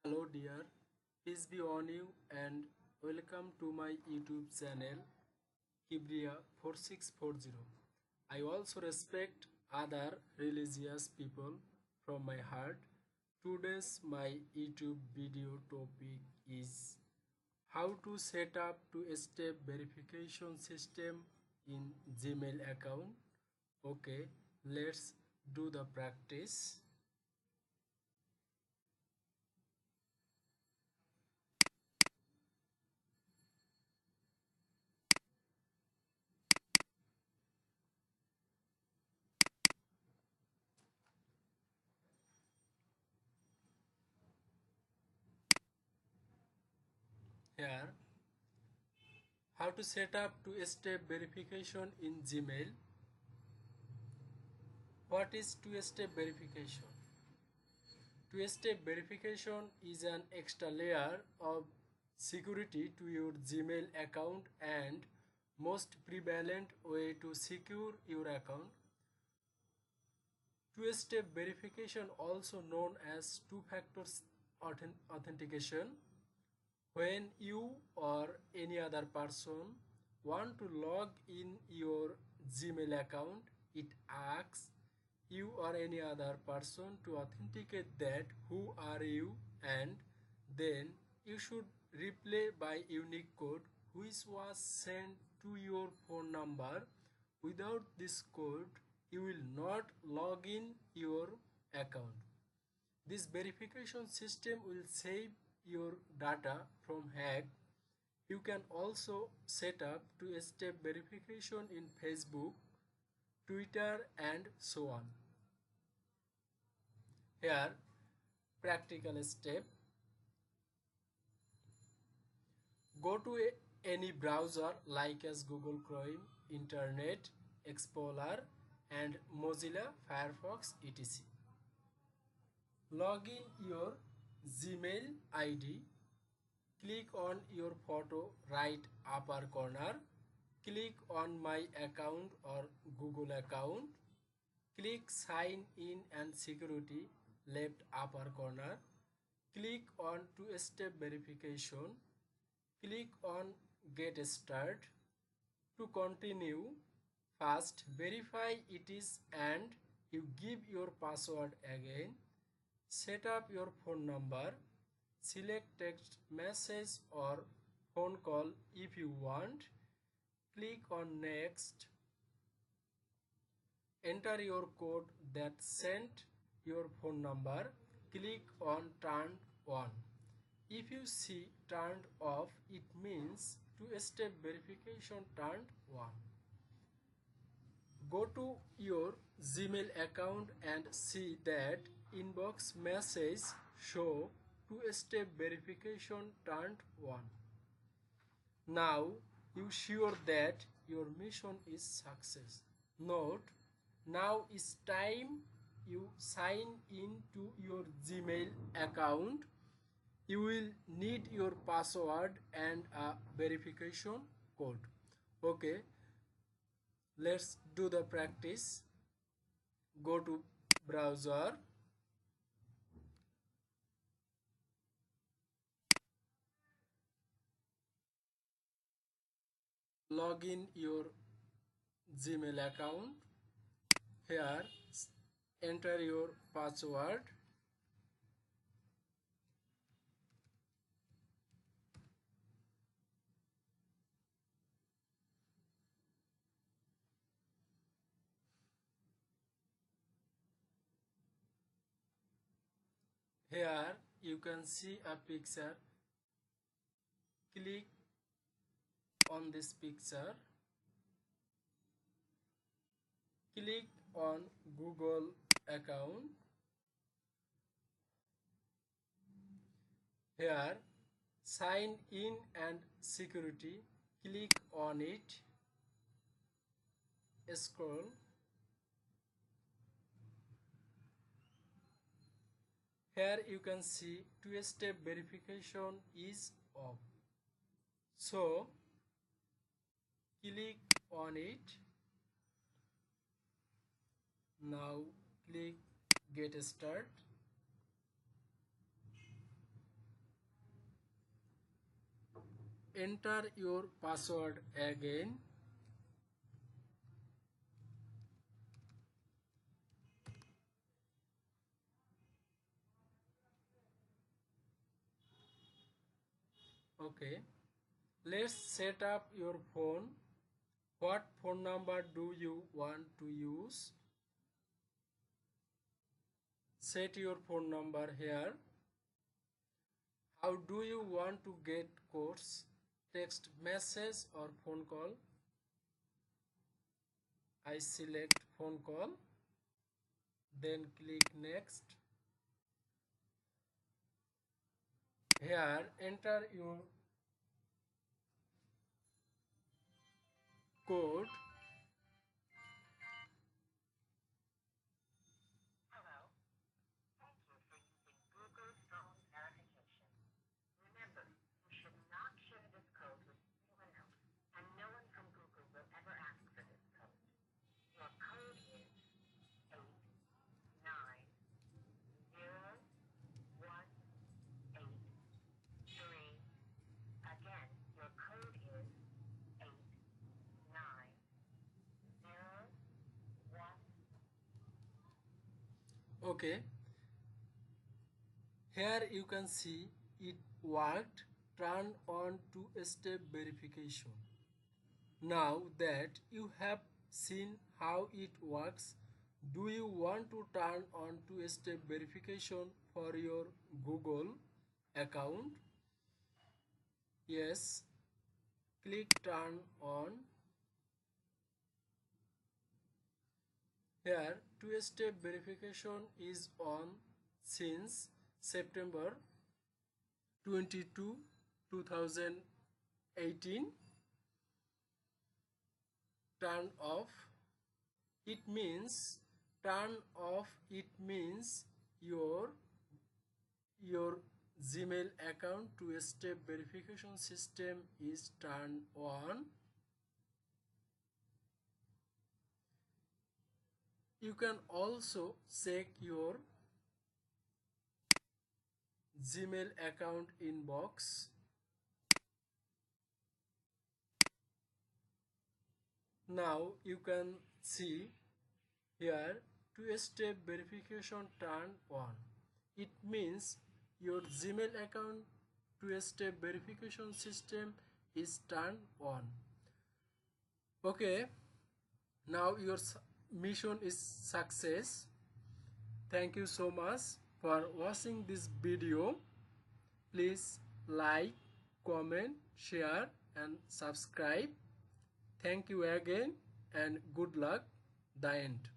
Hello dear, peace be on you and welcome to my YouTube channel Kibria4640. I also respect other religious people from my heart. Today's my YouTube video topic is how to set up two-step verification system in Gmail account. Okay, let's do the practice. Here, how to set up two-step verification in Gmail. What is two-step verification? Two-step verification is an extra layer of security to your Gmail account and most prevalent way to secure your account. Two-step verification, also known as two-factor authentication, when you or any other person want to log in your Gmail account, it asks you or any other person to authenticate that who are you, and then you should reply by unique code which was sent to your phone number. Without this code, you will not log in your account. This verification system will save your data from hack. You can also set up two-step verification in Facebook, Twitter, and so on. Here, practical step. Go to any browser like as Google Chrome, Internet Explorer, and Mozilla Firefox etc. Log in your Gmail ID. Click on your photo right upper corner. Click on my account or Google account. Click sign in and security left upper corner. Click on two-step verification. Click on get start. To continue, first verify it is and you give your password again. Set up your phone number. Select text message or phone call if you want. Click on next. Enter your code that sent your phone number. Click on turn on. If you see turned off, it means two-step verification turned on. Go to your Gmail account and see that inbox message show two-step verification turned on. Now you sure that your mission is success. Note, now is time you sign in to your Gmail account. You will need your password and a verification code. Okay, let's do the practice. Go to browser. Log in your Gmail account. Here, enter your password. Here you can see a picture. Click on this picture. Click on Google account. Here, sign in and security. Click on it. Scroll. Here you can see two-step verification is off. So click on it. Now click get start. enter your password again. Okay, let's set up your phone. What phone number do you want to use? Set your phone number here. How do you want to get codes? Text message or phone call? I select phone call, then click next. Here enter your code. Hello. Thank you for using Google's phone authentication. Remember, you should not share this code with anyone else, and no one from Google will ever ask for this code. Your code is 8901883. Again, your code is 89018. Okay, here you can see it worked. Turn on two-step verification. Now that you have seen how it works, do you want to turn on two-step verification for your Google account? Yes, click turn on. Here two-step verification is on since September 22, 2018. Turn off. Turn off it means your Gmail account two-step verification system is turned on. You can also check your Gmail account inbox. Now you can see here two-step verification turned on. It means your Gmail account two-step verification system is turned on. Okay, now your mission is success. Thank you so much for watching this video. Please like, comment, share and subscribe. Thank you again and good luck. The end.